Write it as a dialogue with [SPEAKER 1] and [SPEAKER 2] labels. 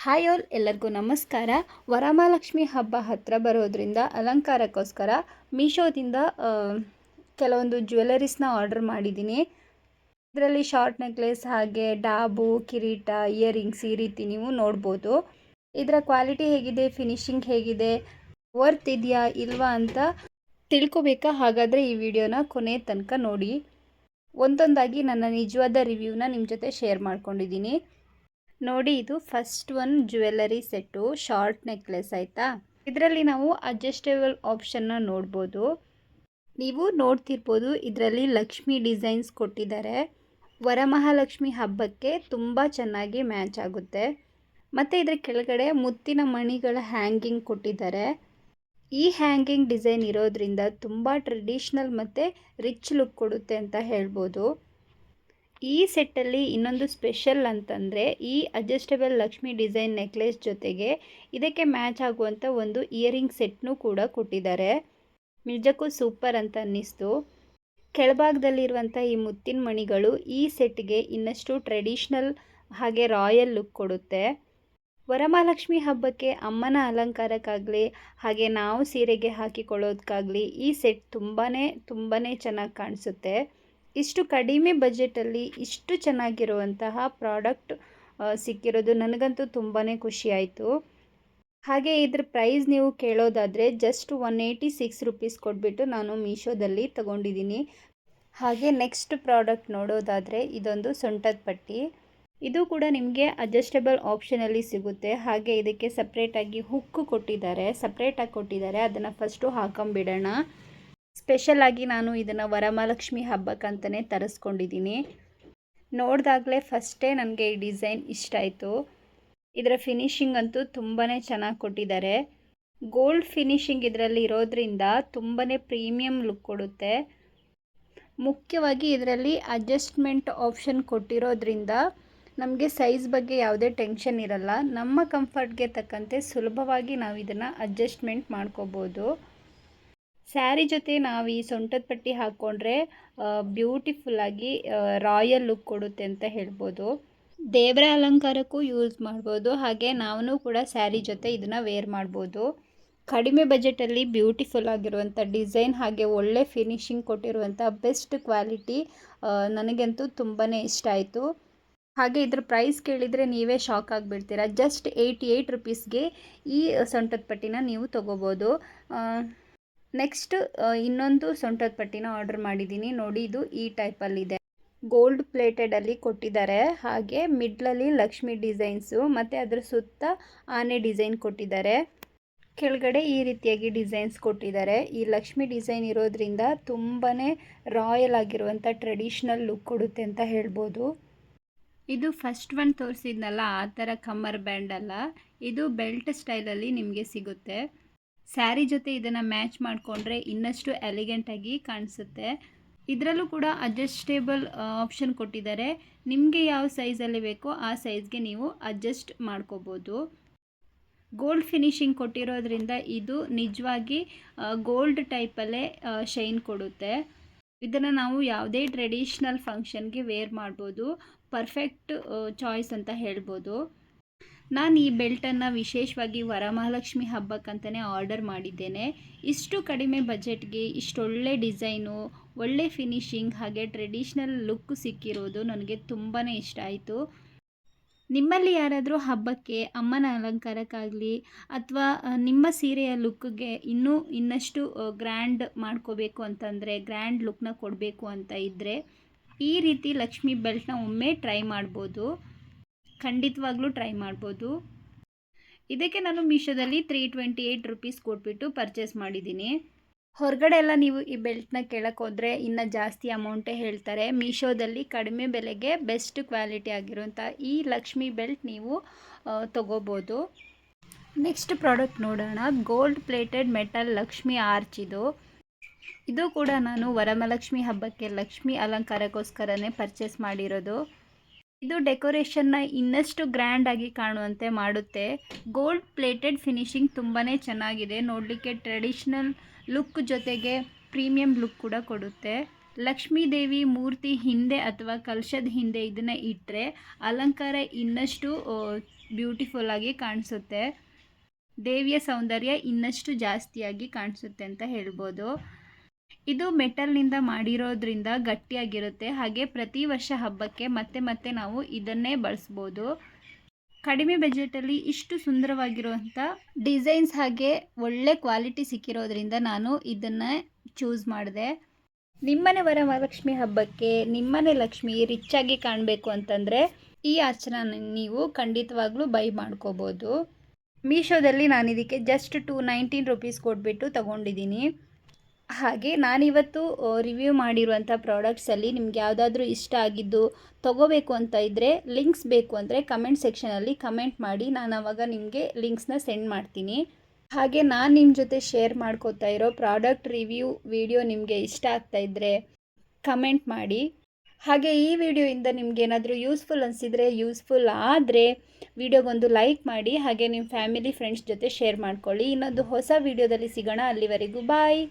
[SPEAKER 1] Hi all, ಎಲ್ಲರಿಗೂ ನಮಸ್ಕಾರ. ವರಮಹಾಲಕ್ಷ್ಮಿ ಹಬ್ಬ ಹತ್ತಿರ ಬರೋದ್ರಿಂದ ಅಲಂಕಾರಕ್ಕೋಸ್ಕರ ಮೀಶೋದಿಂದ ಕೆಲವೊಂದು ಜ್ಯುವೆಲರೀಸ್ನ ಆರ್ಡರ್ ಮಾಡಿದ್ದೀನಿ. ಇದರಲ್ಲಿ ಶಾರ್ಟ್ ನೆಕ್ಲೆಸ್ ಹಾಗೆ ಡಾಬು, ಕಿರೀಟ, ಇಯರಿಂಗ್ಸ್ ಈ ರೀತಿ ನೀವು ನೋಡ್ಬೋದು. ಇದರ ಕ್ವಾಲಿಟಿ ಹೇಗಿದೆ, ಫಿನಿಶಿಂಗ್ ಹೇಗಿದೆ, ವರ್ತ್ ಇದೆಯಾ ಇಲ್ವಾ ಅಂತ ತಿಳ್ಕೊಬೇಕಾ? ಹಾಗಾದರೆ ಈ ವಿಡಿಯೋನ ಕೊನೆ ತನಕ ನೋಡಿ. ಒಂದೊಂದಾಗಿ ನನ್ನ ನಿಜವಾದ ರಿವ್ಯೂನ ನಿಮ್ಮ ಜೊತೆ ಶೇರ್ ಮಾಡ್ಕೊಂಡಿದ್ದೀನಿ. ನೋಡಿ, ಇದು first one jewellery set, short necklace ಆಯಿತಾ. ಇದರಲ್ಲಿ ನಾವು ಅಡ್ಜಸ್ಟೇಬಲ್ ಆಪ್ಷನ್ನ ನೋಡ್ಬೋದು. ನೀವು ನೋಡ್ತಿರ್ಬೋದು, ಇದರಲ್ಲಿ ಲಕ್ಷ್ಮಿ ಡಿಸೈನ್ಸ್ ಕೊಟ್ಟಿದ್ದಾರೆ. ವರಮಹಾಲಕ್ಷ್ಮಿ ಹಬ್ಬಕ್ಕೆ ತುಂಬ ಚೆನ್ನಾಗಿ ಮ್ಯಾಚ್ ಆಗುತ್ತೆ. ಮತ್ತು ಇದರ ಕೆಳಗಡೆ ಮುತ್ತಿನ ಮಣಿಗಳ ಹ್ಯಾಂಗಿಂಗ್ ಕೊಟ್ಟಿದ್ದಾರೆ. ಈ ಹ್ಯಾಂಗಿಂಗ್ ಡಿಸೈನ್ ಇರೋದ್ರಿಂದ ತುಂಬ ಟ್ರೆಡಿಷ್ನಲ್ ಮತ್ತು ರಿಚ್ ಲುಕ್ ಕೊಡುತ್ತೆ ಅಂತ ಹೇಳ್ಬೋದು. ಈ ಸೆಟ್ಟಲ್ಲಿ ಇನ್ನೊಂದು ಸ್ಪೆಷಲ್ ಅಂತಂದರೆ ಈ ಅಡ್ಜಸ್ಟಬಲ್ ಲಕ್ಷ್ಮಿ ಡಿಸೈನ್ ನೆಕ್ಲೆಸ್ ಜೊತೆಗೆ ಇದಕ್ಕೆ ಮ್ಯಾಚ್ ಆಗುವಂಥ ಒಂದು ಇಯರಿಂಗ್ ಸೆಟ್ನೂ ಕೂಡ ಕೊಟ್ಟಿದ್ದಾರೆ. ನಿಜಕ್ಕೂ ಸೂಪರ್ ಅಂತ ಅನ್ನಿಸ್ತು. ಕೆಳಭಾಗದಲ್ಲಿರುವಂಥ ಈ ಮುತ್ತಿನ ಮಣಿಗಳು ಈ ಸೆಟ್ಗೆ ಇನ್ನಷ್ಟು ಟ್ರೆಡಿಷ್ನಲ್ ಹಾಗೆ ರಾಯಲ್ ಲುಕ್ ಕೊಡುತ್ತೆ. ವರಮಹಾಲಕ್ಷ್ಮಿ ಹಬ್ಬಕ್ಕೆ ಅಮ್ಮನ ಅಲಂಕಾರಕ್ಕಾಗಲಿ ಹಾಗೆ ನಾವು ಸೀರೆಗೆ ಹಾಕಿಕೊಳ್ಳೋದಕ್ಕಾಗಲಿ ಈ ಸೆಟ್ ತುಂಬಾ ಚೆನ್ನಾಗಿ ಕಾಣಿಸುತ್ತೆ. ಇಷ್ಟು ಕಡಿಮೆ ಬಜೆಟಲ್ಲಿ ಇಷ್ಟು ಚೆನ್ನಾಗಿರುವಂತಹ ಪ್ರಾಡಕ್ಟ್ ಸಿಕ್ಕಿರೋದು ನನಗಂತೂ ತುಂಬಾ ಖುಷಿ ಆಯಿತು. ಹಾಗೆ ಇದ್ರ ಪ್ರೈಸ್ ನೀವು ಕೇಳೋದಾದರೆ ಜಸ್ಟ್ 186 ರೂಪೀಸ್ ಕೊಟ್ಬಿಟ್ಟು ನಾನು ಮೀಶೋದಲ್ಲಿ ತಗೊಂಡಿದ್ದೀನಿ. ಹಾಗೆ ನೆಕ್ಸ್ಟ್ ಪ್ರಾಡಕ್ಟ್ ನೋಡೋದಾದರೆ ಇದೊಂದು ಸೊಂಟದ ಪಟ್ಟಿ. ಇದು ಕೂಡ ನಿಮಗೆ ಅಡ್ಜಸ್ಟಬಲ್ ಆಪ್ಷನಲ್ಲಿ ಸಿಗುತ್ತೆ. ಹಾಗೆ ಇದಕ್ಕೆ ಸಪ್ರೇಟಾಗಿ ಹುಕ್ಕು ಕೊಟ್ಟಿದ್ದಾರೆ, ಅದನ್ನು ಫಸ್ಟು ಹಾಕೊಂಬಿಡೋಣ. ಸ್ಪೆಷಲಾಗಿ ನಾನು ಇದನ್ನು ವರಮಹಾಲಕ್ಷ್ಮಿ ಹಬ್ಬಕ್ಕಂತಲೇ ತರಿಸ್ಕೊಂಡಿದ್ದೀನಿ. ನೋಡಿದಾಗಲೇ ಫಸ್ಟೇ ನನಗೆ ಈ ಡಿಸೈನ್ ಇಷ್ಟ ಆಯಿತು. ಇದರ ಫಿನಿಶಿಂಗ್ ಅಂತೂ ತುಂಬಾ ಚೆನ್ನಾಗಿ ಕೊಟ್ಟಿದ್ದಾರೆ. ಗೋಲ್ಡ್ ಫಿನಿಶಿಂಗ್ ಇದರಲ್ಲಿ ಇರೋದ್ರಿಂದ ತುಂಬಾ ಪ್ರೀಮಿಯಂ ಲುಕ್ ಕೊಡುತ್ತೆ. ಮುಖ್ಯವಾಗಿ ಇದರಲ್ಲಿ ಅಡ್ಜಸ್ಟ್ಮೆಂಟ್ ಆಪ್ಷನ್ ಕೊಟ್ಟಿರೋದ್ರಿಂದ ನಮಗೆ ಸೈಜ್ ಬಗ್ಗೆ ಯಾವುದೇ ಟೆನ್ಷನ್ ಇರಲ್ಲ. ನಮ್ಮ ಕಂಫರ್ಟ್ಗೆ ತಕ್ಕಂತೆ ಸುಲಭವಾಗಿ ನಾವು ಇದನ್ನು ಅಡ್ಜಸ್ಟ್ಮೆಂಟ್ ಮಾಡ್ಕೋಬೋದು. ಸ್ಯಾರಿ ಜೊತೆ ನಾವು ಈ ಸೊಂಟದ ಪಟ್ಟಿ ಹಾಕ್ಕೊಂಡ್ರೆ ಬ್ಯೂಟಿಫುಲ್ಲಾಗಿ ರಾಯಲ್ ಲುಕ್ ಕೊಡುತ್ತೆ ಅಂತ ಹೇಳ್ಬೋದು. ದೇವರ ಅಲಂಕಾರಕ್ಕೂ ಯೂಸ್ ಮಾಡ್ಬೋದು. ಹಾಗೆ ನಾವು ಕೂಡ ಸ್ಯಾರಿ ಜೊತೆ ಇದನ್ನು ವೇರ್ ಮಾಡ್ಬೋದು. ಕಡಿಮೆ ಬಜೆಟಲ್ಲಿ ಬ್ಯೂಟಿಫುಲ್ ಆಗಿರುವಂಥ ಡಿಸೈನ್ ಹಾಗೆ ಒಳ್ಳೆ ಫಿನಿಶಿಂಗ್ ಕೊಟ್ಟಿರುವಂಥ ಬೆಸ್ಟ್ ಕ್ವಾಲಿಟಿ ನನಗಂತೂ ತುಂಬಾ ಇಷ್ಟ ಆಯಿತು. ಹಾಗೆ ಇದ್ರ ಪ್ರೈಸ್ ಕೇಳಿದರೆ ನೀವೇ ಶಾಕ್ ಆಗಿಬಿಡ್ತೀರ. ಜಸ್ಟ್ 88 ರೂಪೀಸ್ಗೆ ಈ ಸೊಂಟದ ಪಟ್ಟಿನ ನೀವು ತೊಗೋಬೋದು. ನೆಕ್ಸ್ಟ್ ಇನ್ನೊಂದು ಸೊಂಟದ ಪಟ್ಟಿನ ಆರ್ಡರ್ ಮಾಡಿದ್ದೀನಿ. ನೋಡಿ, ಇದು ಈ ಟೈಪಲ್ಲಿದೆ. ಗೋಲ್ಡ್ ಪ್ಲೇಟೆಡಲ್ಲಿ ಕೊಟ್ಟಿದ್ದಾರೆ. ಹಾಗೆ ಮಿಡ್ಲಲ್ಲಿ ಲಕ್ಷ್ಮಿ ಡಿಸೈನ್ಸು ಮತ್ತು ಅದರ ಸುತ್ತ ಆನೆ ಡಿಸೈನ್ ಕೊಟ್ಟಿದ್ದಾರೆ. ಕೆಳಗಡೆ ಈ ರೀತಿಯಾಗಿ ಡಿಸೈನ್ಸ್ ಕೊಟ್ಟಿದ್ದಾರೆ. ಈ ಲಕ್ಷ್ಮಿ ಡಿಸೈನ್ ಇರೋದ್ರಿಂದ ತುಂಬಾ ರಾಯಲ್ ಆಗಿರುವಂಥ ಟ್ರೆಡಿಷ್ನಲ್ ಲುಕ್ ಕೊಡುತ್ತೆ ಅಂತ ಹೇಳ್ಬೋದು. ಇದು ಫಸ್ಟ್ ಒನ್ ತೋರಿಸಿದ್ನಲ್ಲ, ಆ ಥರ ಕಮ್ಮರ್ ಬ್ಯಾಂಡ್ ಅಲ್ಲ, ಇದು ಬೆಲ್ಟ್ ಸ್ಟೈಲಲ್ಲಿ ನಿಮಗೆ ಸಿಗುತ್ತೆ. ಸ್ಯಾರಿ ಜೊತೆ ಇದನ್ನು ಮ್ಯಾಚ್ ಮಾಡಿಕೊಂಡ್ರೆ ಇನ್ನಷ್ಟು ಎಲಿಗೆಂಟಾಗಿ ಕಾಣಿಸುತ್ತೆ. ಇದರಲ್ಲೂ ಕೂಡ ಅಡ್ಜಸ್ಟೇಬಲ್ ಆಪ್ಷನ್ ಕೊಟ್ಟಿದ್ದಾರೆ. ನಿಮಗೆ ಯಾವ ಸೈಜಲ್ಲಿ ಬೇಕೋ ಆ ಸೈಜ್ಗೆ ನೀವು ಅಡ್ಜಸ್ಟ್ ಮಾಡ್ಕೋಬೋದು. ಗೋಲ್ಡ್ ಫಿನಿಶಿಂಗ್ ಕೊಟ್ಟಿರೋದ್ರಿಂದ ಇದು ನಿಜವಾಗಿ ಗೋಲ್ಡ್ ಟೈಪಲ್ಲೇ ಶೈನ್ ಕೊಡುತ್ತೆ. ಇದನ್ನು ನಾವು ಯಾವುದೇ ಟ್ರೆಡಿಷ್ನಲ್ ಫಂಕ್ಷನ್ಗೆ ವೇರ್ ಮಾಡ್ಬೋದು. ಪರ್ಫೆಕ್ಟ್ ಚಾಯ್ಸ್ ಅಂತ ಹೇಳ್ಬೋದು. ನಾನು ಈ ಬೆಲ್ಟನ್ನು ವಿಶೇಷವಾಗಿ ವರಮಹಾಲಕ್ಷ್ಮಿ ಹಬ್ಬಕ್ಕಂತಲೇ ಆರ್ಡರ್ ಮಾಡಿದ್ದೇನೆ. ಇಷ್ಟು ಕಡಿಮೆ ಬಜೆಟ್ಗೆ ಇಷ್ಟೊಳ್ಳೆ ಡಿಸೈನು, ಒಳ್ಳೆ ಫಿನಿಶಿಂಗ್ ಹಾಗೆ ಟ್ರೆಡಿಷ್ನಲ್ ಲುಕ್ ಸಿಕ್ಕಿರೋದು ನನಗೆ ತುಂಬಾ ಇಷ್ಟ ಆಯಿತು. ನಿಮ್ಮಲ್ಲಿ ಯಾರಾದರೂ ಹಬ್ಬಕ್ಕೆ ಅಮ್ಮನ ಅಲಂಕಾರಕ್ಕಾಗಲಿ ಅಥವಾ ನಿಮ್ಮ ಸೀರೆಯ ಲುಕ್ಗೆ ಇನ್ನಷ್ಟು ಗ್ರ್ಯಾಂಡ್ ಮಾಡ್ಕೋಬೇಕು ಅಂತಂದರೆ, ಗ್ರ್ಯಾಂಡ್ ಲುಕ್ನ ಕೊಡಬೇಕು ಅಂತ ಇದ್ದರೆ ಈ ರೀತಿ ಲಕ್ಷ್ಮಿ ಬೆಲ್ಟ್ನ ಒಮ್ಮೆ ಟ್ರೈ ಮಾಡ್ಬೋದು. ಖಂಡಿತವಾಗ್ಲೂ ಟ್ರೈ ಮಾಡ್ಬೋದು. ಇದಕ್ಕೆ ನಾನು ಮೀಶೋದಲ್ಲಿ 328 ರೂಪೀಸ್ ಕೊಟ್ಬಿಟ್ಟು ಪರ್ಚೇಸ್ ಮಾಡಿದ್ದೀನಿ. ಹೊರಗಡೆ ಎಲ್ಲ ನೀವು ಈ ಬೆಲ್ಟ್ನ ಕೇಳಕ್ಕೆ ಹೋದರೆ ಇನ್ನೂ ಜಾಸ್ತಿ ಅಮೌಂಟೇ ಹೇಳ್ತಾರೆ. ಮೀಶೋದಲ್ಲಿ ಕಡಿಮೆ ಬೆಲೆಗೆ ಬೆಸ್ಟ್ ಕ್ವಾಲಿಟಿ ಆಗಿರುವಂಥ ಈ ಲಕ್ಷ್ಮಿ ಬೆಲ್ಟ್ ನೀವು ತೊಗೋಬೋದು. ನೆಕ್ಸ್ಟ್ ಪ್ರಾಡಕ್ಟ್ ನೋಡೋಣ. Gold plated metal Lakshmi arch ಇದು ಕೂಡ ನಾನು ವರಮಹಾಲಕ್ಷ್ಮಿ ಹಬ್ಬಕ್ಕೆ ಲಕ್ಷ್ಮಿ ಅಲಂಕಾರಕ್ಕೋಸ್ಕರನೇ ಪರ್ಚೇಸ್ ಮಾಡಿರೋದು. ಇದು ಡೆಕೋರೇಷನ್ನ ಇನ್ನಷ್ಟು ಗ್ರ್ಯಾಂಡ್ ಆಗಿ ಕಾಣುವಂತೆ ಮಾಡುತ್ತೆ. ಗೋಲ್ಡ್ ಪ್ಲೇಟೆಡ್ ಫಿನಿಶಿಂಗ್ ತುಂಬಾ ಚೆನ್ನಾಗಿದೆ. ನೋಡಲಿಕ್ಕೆ ಟ್ರೆಡಿಷ್ನಲ್ ಲುಕ್ ಜೊತೆಗೆ ಪ್ರೀಮಿಯಂ ಲುಕ್ ಕೂಡ ಕೊಡುತ್ತೆ. ಲಕ್ಷ್ಮೀ ದೇವಿ ಮೂರ್ತಿ ಹಿಂದೆ ಅಥವಾ ಕಲಶದ ಹಿಂದೆ ಇದನ್ನು ಇಟ್ಟರೆ ಅಲಂಕಾರ ಇನ್ನಷ್ಟು ಬ್ಯೂಟಿಫುಲ್ಲಾಗಿ ಕಾಣಿಸುತ್ತೆ, ದೇವಿಯ ಸೌಂದರ್ಯ ಇನ್ನಷ್ಟು ಜಾಸ್ತಿಯಾಗಿ ಕಾಣಿಸುತ್ತೆ ಅಂತ ಹೇಳ್ಬೋದು. ಇದು ಮೆಟಲ್ನಿಂದ ಮಾಡಿರೋದ್ರಿಂದ ಗಟ್ಟಿಯಾಗಿರುತ್ತೆ. ಹಾಗೆ ಪ್ರತಿ ವರ್ಷ ಹಬ್ಬಕ್ಕೆ ಮತ್ತೆ ಮತ್ತೆ ನಾವು ಇದನ್ನೇ ಬಳಸ್ಬೋದು. ಕಡಿಮೆ ಬಜೆಟಲ್ಲಿ ಇಷ್ಟು ಸುಂದರವಾಗಿರುವಂಥ ಡಿಸೈನ್ಸ್ ಹಾಗೆ ಒಳ್ಳೆ ಕ್ವಾಲಿಟಿ ಸಿಕ್ಕಿರೋದ್ರಿಂದ ನಾನು ಇದನ್ನು ಚೂಸ್ ಮಾಡಿದೆ. ನಿಮ್ಮನೆ ವರಮಹಾಲಕ್ಷ್ಮಿ ಹಬ್ಬಕ್ಕೆ ನಿಮ್ಮನೆ ಲಕ್ಷ್ಮಿ ರಿಚ್ಚಾಗಿ ಕಾಣಬೇಕು ಅಂತಂದರೆ ಈ ಆರ್ಚನ ನೀವು ಖಂಡಿತವಾಗ್ಲೂ ಬೈ ಮಾಡ್ಕೋಬೋದು. ಮೀಶೋದಲ್ಲಿ ನಾನು ಇದಕ್ಕೆ ಜಸ್ಟ್ 219 ರೂಪೀಸ್ ಕೊಟ್ಬಿಟ್ಟು ತೊಗೊಂಡಿದ್ದೀನಿ. ಹಾಗೆ ನಾನಿವತ್ತು ರಿವ್ಯೂ ಮಾಡಿರುವಂಥ ಪ್ರಾಡಕ್ಟ್ಸಲ್ಲಿ ನಿಮ್ಗೆ ಯಾವುದಾದ್ರೂ ಇಷ್ಟ ಆಗಿದ್ದು ತೊಗೋಬೇಕು ಅಂತ ಇದ್ದರೆ, ಲಿಂಕ್ಸ್ ಬೇಕು ಅಂದರೆ ಕಮೆಂಟ್ ಸೆಕ್ಷನಲ್ಲಿ ಕಮೆಂಟ್ ಮಾಡಿ, ನಾನು ಆವಾಗ ನಿಮಗೆ ಲಿಂಕ್ಸ್ನ ಸೆಂಡ್ ಮಾಡ್ತೀನಿ. ಹಾಗೆ ನಾನು ನಿಮ್ಮ ಜೊತೆ ಶೇರ್ ಮಾಡ್ಕೋತಾ ಇರೋ ಪ್ರಾಡಕ್ಟ್ ರಿವ್ಯೂ ವಿಡಿಯೋ ನಿಮಗೆ ಇಷ್ಟ ಆಗ್ತಾ ಇದ್ದರೆ ಕಮೆಂಟ್ ಮಾಡಿ. ಹಾಗೆ ಈ ವಿಡಿಯೋಯಿಂದ ನಿಮ್ಗೆ ಏನಾದರೂ ಯೂಸ್ಫುಲ್ ಅನಿಸಿದರೆ, ಯೂಸ್ಫುಲ್ ಆದರೆ ವಿಡಿಯೋಗೊಂದು ಲೈಕ್ ಮಾಡಿ. ಹಾಗೆ ನಿಮ್ಮ ಫ್ಯಾಮಿಲಿ ಫ್ರೆಂಡ್ಸ್ ಜೊತೆ ಶೇರ್ ಮಾಡ್ಕೊಳ್ಳಿ. ಇನ್ನೊಂದು ಹೊಸ ವಿಡಿಯೋದಲ್ಲಿ ಸಿಗೋಣ. ಅಲ್ಲಿವರೆಗೂ ಬಾಯ್.